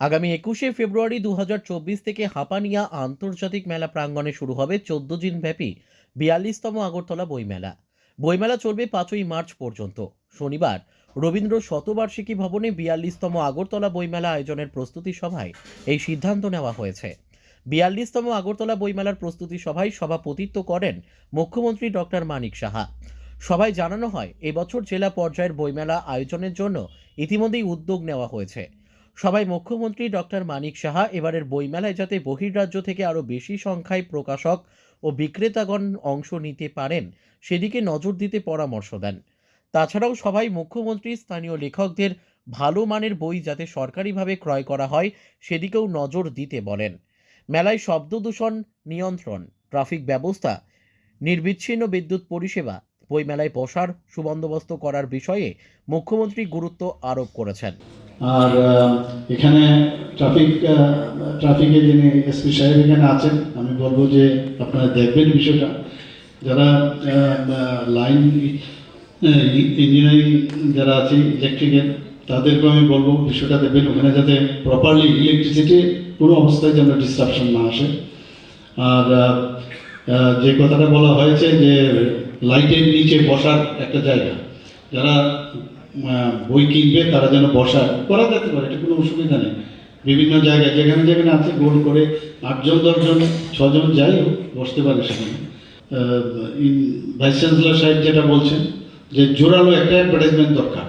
আগামী ২১শে ফেব্রুয়ারি ২০২৪ থেকে হাপানিয়া আন্তর্জাতিক মেলা প্রাঙ্গণে শুরু হবে ১৪ দিন ব্যাপী ৪২তম আগরতলা বইমেলা। বইমেলা চলবে ৫ই মার্চ পর্যন্ত। শনিবার রবীন্দ্র শতবার্ষিকী ভবনে ৪২তম আগরতলা বইমেলা আয়োজনের প্রস্তুতি সভায় এই সিদ্ধান্ত নেওয়া হয়েছে। ৪২তম আগরতলা বইমেলার প্রস্তুতি সভায় সভাপতিত্ব করেন মুখ্যমন্ত্রী ডক্টর মানিক সাহা। সভায় জানানো হয়, এবছর জেলা পর্যায়ের বইমেলা আয়োজনের জন্য ইতিমধ্যেই উদ্যোগ নেওয়া হয়েছে। সভায় মুখ্যমন্ত্রী ডক্টর মানিক সাহা এবারের বইমেলায় যাতে বহির্রাজ্য থেকে আরও বেশি সংখ্যায় প্রকাশক ও বিক্রেতাগণ অংশ নিতে পারেন সেদিকে নজর দিতে পরামর্শ দেন। তাছাড়াও সভায় মুখ্যমন্ত্রী স্থানীয় লেখকদের ভালো মানের বই যাতে সরকারিভাবে ক্রয় করা হয় সেদিকেও নজর দিতে বলেন। মেলায় শব্দ দূষণ নিয়ন্ত্রণ, ট্রাফিক ব্যবস্থা, নির্বিচ্ছিন্ন বিদ্যুৎ পরিষেবা, বইমেলায় বসার সুবন্দোবস্ত করার বিষয়ে মুখ্যমন্ত্রী গুরুত্ব আরোপ করেছেন। আর এখানে ট্রাফিকে যিনি এসপি সাহেব এখানে আছেন, আমি বলবো যে আপনারা দেখবেন বিষয়টা। যারা লাইন ইঞ্জিনিয়ারিং যারা আছে ইলেকট্রিকের, তাদেরকে আমি বলবো বিষয়টা দেখবেন, ওখানে যাতে প্রপারলি ইলেকট্রিসিটি কোনো অবস্থায় যেন ডিসরাপশন না আসে। আর যে কথাটা বলা হয়েছে যে লাইটের নিচে বসার একটা জায়গা, যারা বই কিনবে তারা যেন বসা করা যেতে পারে, এটা কোনো অসুবিধা নেই। বিভিন্ন জায়গায় যেখানে যেখানে আছে গোল করে 8জন 10জন 6জন যাই হোক বসতে পারে সেখানে। ভাইস চ্যান্সেলর সাহেব যেটা বলছেন যে জোরালো একটা অ্যাডভার্টাইজমেন্ট দরকার,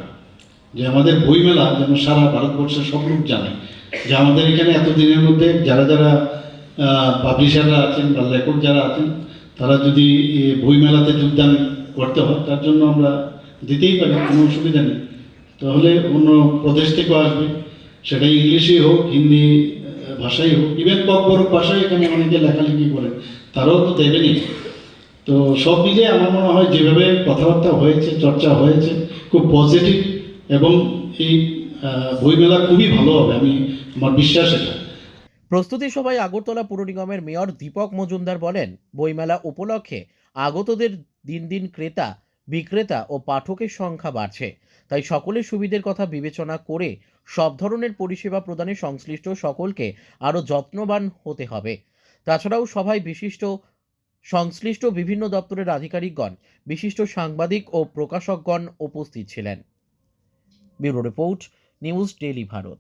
যে আমাদের বইমেলা যেন সারা ভারতবর্ষের সব লোক জানে যে আমাদের এখানে এতদিনের মধ্যে যারা যারা পাবলিশাররা আছেন বা লেখক যারা আছেন, তারা যদি বইমেলাতে যোগদান করতে হয় তার জন্য আমরা দিতেই পারি, কোনো অসুবিধা নেই। তাহলে অন্য প্রদেশ থেকেও আসবে, সেটা ইংলিশই হোক হিন্দি ভাষাই হোক, ইভেন বড় ভাষায় এখানে অনেকে লেখালেখি করেন, তারাও তো দেবেনই। তো সব মিলিয়ে আমার মনে হয় যেভাবে কথাবার্তা হয়েছে, চর্চা হয়েছে, খুব পজিটিভ, এবং এই বইমেলা খুবই ভালো হবে, আমার বিশ্বাস এটা। প্রস্তুতি সভায় আগরতলা পুর নিগমের মেয়র দীপক মজুমদার বলেন, বইমেলা উপলক্ষে আগতদের দিন দিন ক্রেতা বিক্রেতা ও পাঠকের সংখ্যা বাড়ছে, তাই সকলের সুবিধের কথা বিবেচনা করে সব ধরনের পরিষেবা প্রদানে সংশ্লিষ্ট সকলকে আরও যত্নবান হতে হবে। তাছাড়াও সভায় সংশ্লিষ্ট বিভিন্ন দপ্তরের আধিকারিকগণ, বিশিষ্ট সাংবাদিক ও প্রকাশকগণ উপস্থিত ছিলেন। Bureau report, news daily Bharat.